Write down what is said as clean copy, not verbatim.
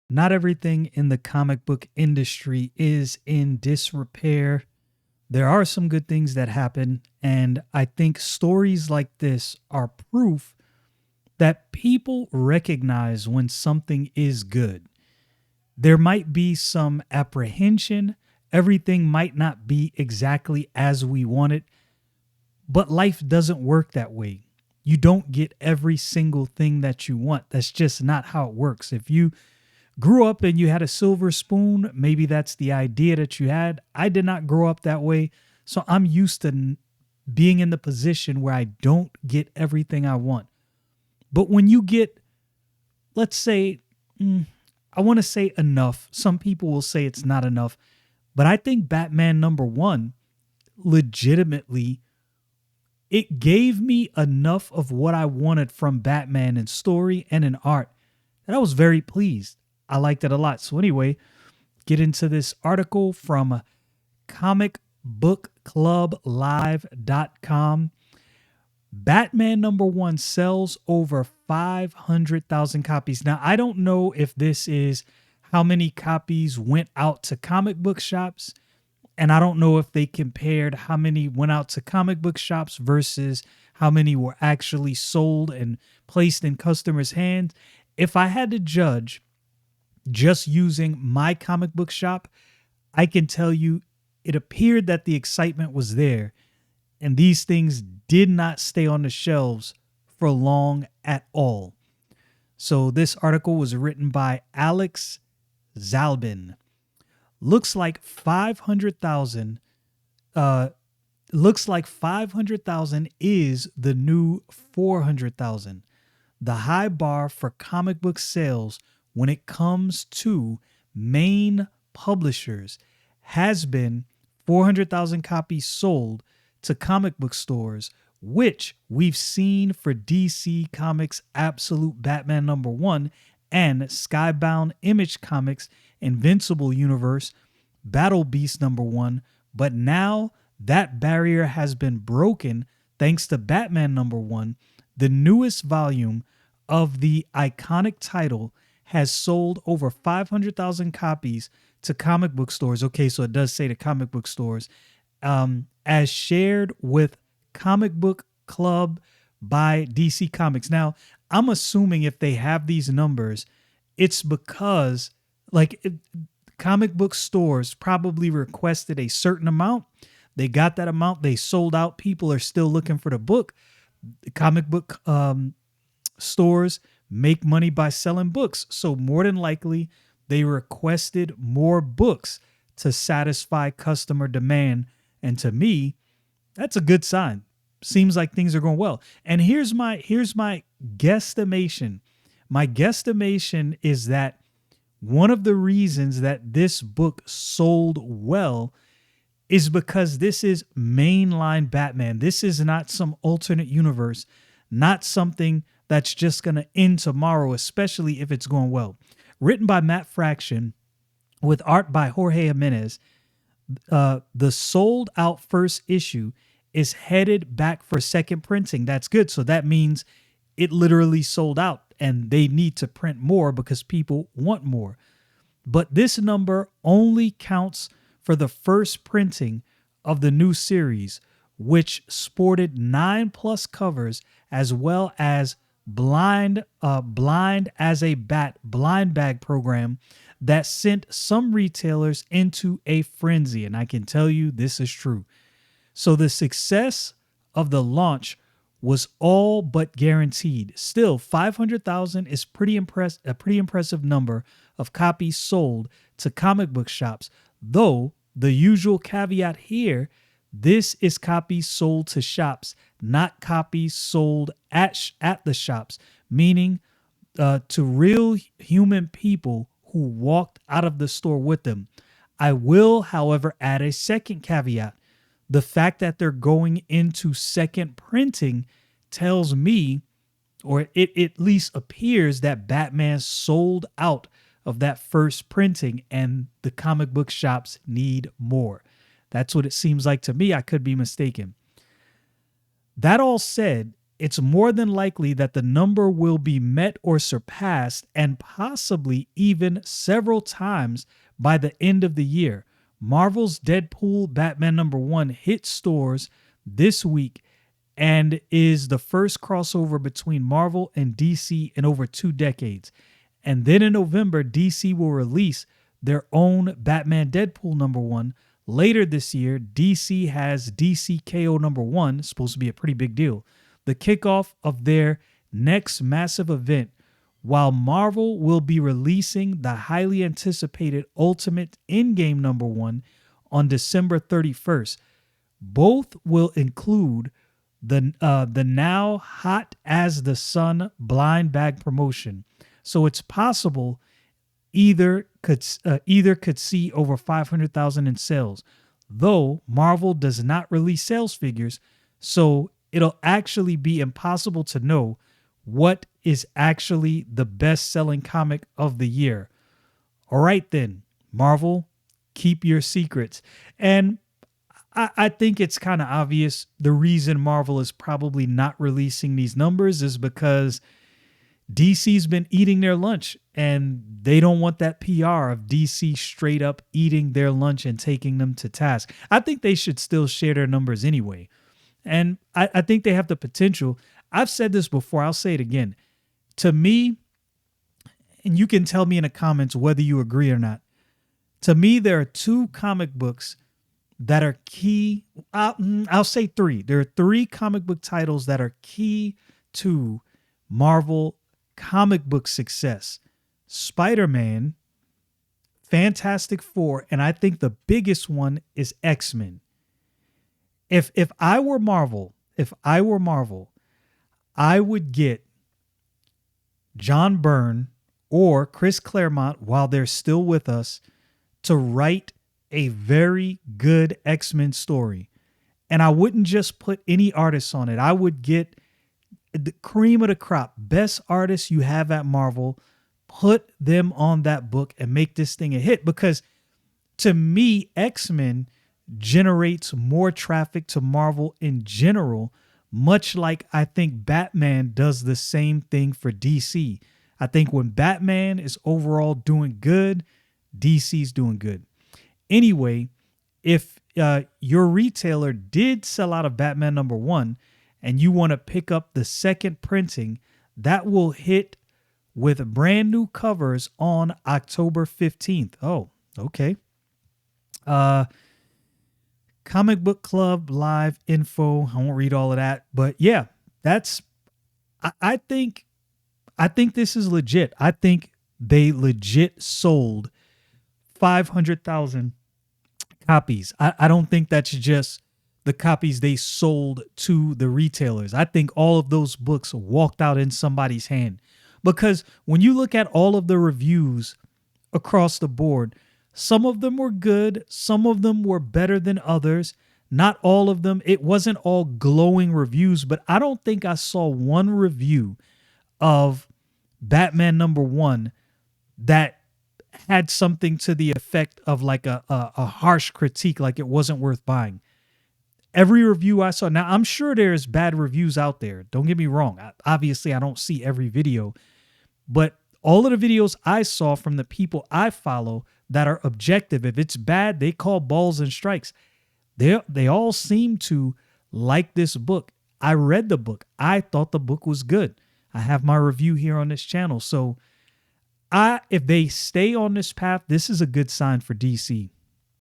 Not everything in the comic book industry is in disrepair. There are some good things that happen, and I think stories like this are proof that people recognize when something is good. There might be some apprehension, everything might not be exactly as we want it, but life doesn't work that way. You don't get every single thing that you want. That's just not how it works. If you grew up and you had a silver spoon, maybe that's the idea that you had. I did not grow up that way. So I'm used to being in the position where I don't get everything I want. But when you get, let's say, I want to say enough. Some people will say it's not enough. But I think Batman number one legitimately it gave me enough of what I wanted from Batman in story and in art that I was very pleased. I liked it a lot. So anyway, get into this article from comicbookclublive.com. Batman number one sells over 500,000 copies. Now, I don't know if this is how many copies went out to comic book shops. And I don't know if they compared how many went out to comic book shops versus how many were actually sold and placed in customers' hands. If I had to judge just using my comic book shop, I can tell you it appeared that the excitement was there. And these things did not stay on the shelves for long at all. So this article was written by Alex Zalben. Looks like 500,000 is the new 400,000. The high bar for comic book sales when it comes to main publishers has been 400,000 copies sold to comic book stores, which we've seen for DC Comics' Absolute Batman number one and Skybound Image Comics' Invincible Universe Battle Beast number one. But now that barrier has been broken thanks to Batman number one. The newest volume of the iconic title has sold over 500,000 copies to comic book stores. Okay, so it does say to comic book stores. As shared with Comic Book Club by DC Comics. Now, I'm assuming if they have these numbers, it's because comic book stores probably requested a certain amount. They got that amount. They sold out. People are still looking for the book. The comic book stores make money by selling books. So more than likely, they requested more books to satisfy customer demand. And to me, that's a good sign. Seems like things are going well. And here's my guesstimation. My guesstimation is that one of the reasons that this book sold well is because this is mainline Batman. This is not some alternate universe, not something that's just going to end tomorrow, especially if it's going well. Written by Matt Fraction with art by Jorge Jiménez, the sold out first issue is headed back for second printing. That's good. So that means it literally sold out and they need to print more because people want more. But this number only counts for the first printing of the new series, which sported 9+ covers as well as blind as a bat blind bag program that sent some retailers into a frenzy. And I can tell you this is true. So the success of the launch was all but guaranteed. Still, 500,000 is a pretty impressive number of copies sold to comic book shops, though the usual caveat here, this is copies sold to shops, not copies sold at the shops, meaning to real human people who walked out of the store with them. I will, however, add a second caveat. The fact that they're going into second printing tells me, or it at least appears, that Batman sold out of that first printing and the comic book shops need more. That's what it seems like to me. I could be mistaken. That all said, it's more than likely that the number will be met or surpassed, and possibly even several times by the end of the year. Marvel's Deadpool Batman #1 hit stores this week and is the first crossover between Marvel and DC in over 2 decades. And then in November, DC will release their own Batman Deadpool #1. Later this year, DC has DC KO #1, supposed to be a pretty big deal, the kickoff of their next massive event, while Marvel will be releasing the highly anticipated Ultimate Endgame #1 on December 31st. Both will include the now hot as the sun blind bag promotion. So it's possible either could see over 500,000 in sales, though Marvel does not release sales figures, so it'll actually be impossible to know what is actually the best-selling comic of the year. All right then, Marvel, keep your secrets. And I think it's kind of obvious the reason Marvel is probably not releasing these numbers is because DC's been eating their lunch, and they don't want that PR of DC straight up eating their lunch and taking them to task. I think they should still share their numbers anyway. And I think they have the potential. I've said this before, I'll say it again. To me, and you can tell me in the comments whether you agree or not, to me, there are 2 comic books that are key. I'll say 3. There are 3 comic book titles that are key to Marvel comic book success: Spider-Man, Fantastic Four, and I think the biggest one is X-Men. If I were Marvel, I would get John Byrne or Chris Claremont, while they're still with us, to write a very good X-Men story. And I wouldn't just put any artists on it. I would get the cream of the crop, best artists you have at Marvel, put them on that book and make this thing a hit. Because to me, X-Men generates more traffic to Marvel in general, much like I think Batman does the same thing for DC. I think when Batman is overall doing good, DC's doing good. Anyway, if your retailer did sell out of Batman #1 and you want to pick up the second printing, that will hit with brand new covers on October 15th. Oh, okay. Comic Book Club live info. I won't read all of that, but yeah, I think this is legit. I think they legit sold 500,000 copies. I don't think that's just the copies they sold to the retailers. I think all of those books walked out in somebody's hand, because when you look at all of the reviews across the board, some of them were good, some of them were better than others. Not all of them. It wasn't all glowing reviews, but I don't think I saw one review of Batman #1 that had something to the effect of like a harsh critique, like it wasn't worth buying. Every review I saw, now I'm sure there's bad reviews out there. Don't get me wrong. Obviously, I don't see every video, but all of the videos I saw from the people I follow that are objective, if it's bad, they call balls and strikes. They all seem to like this book. I read the book. I thought the book was good. I have my review here on this channel. So if they stay on this path, this is a good sign for DC.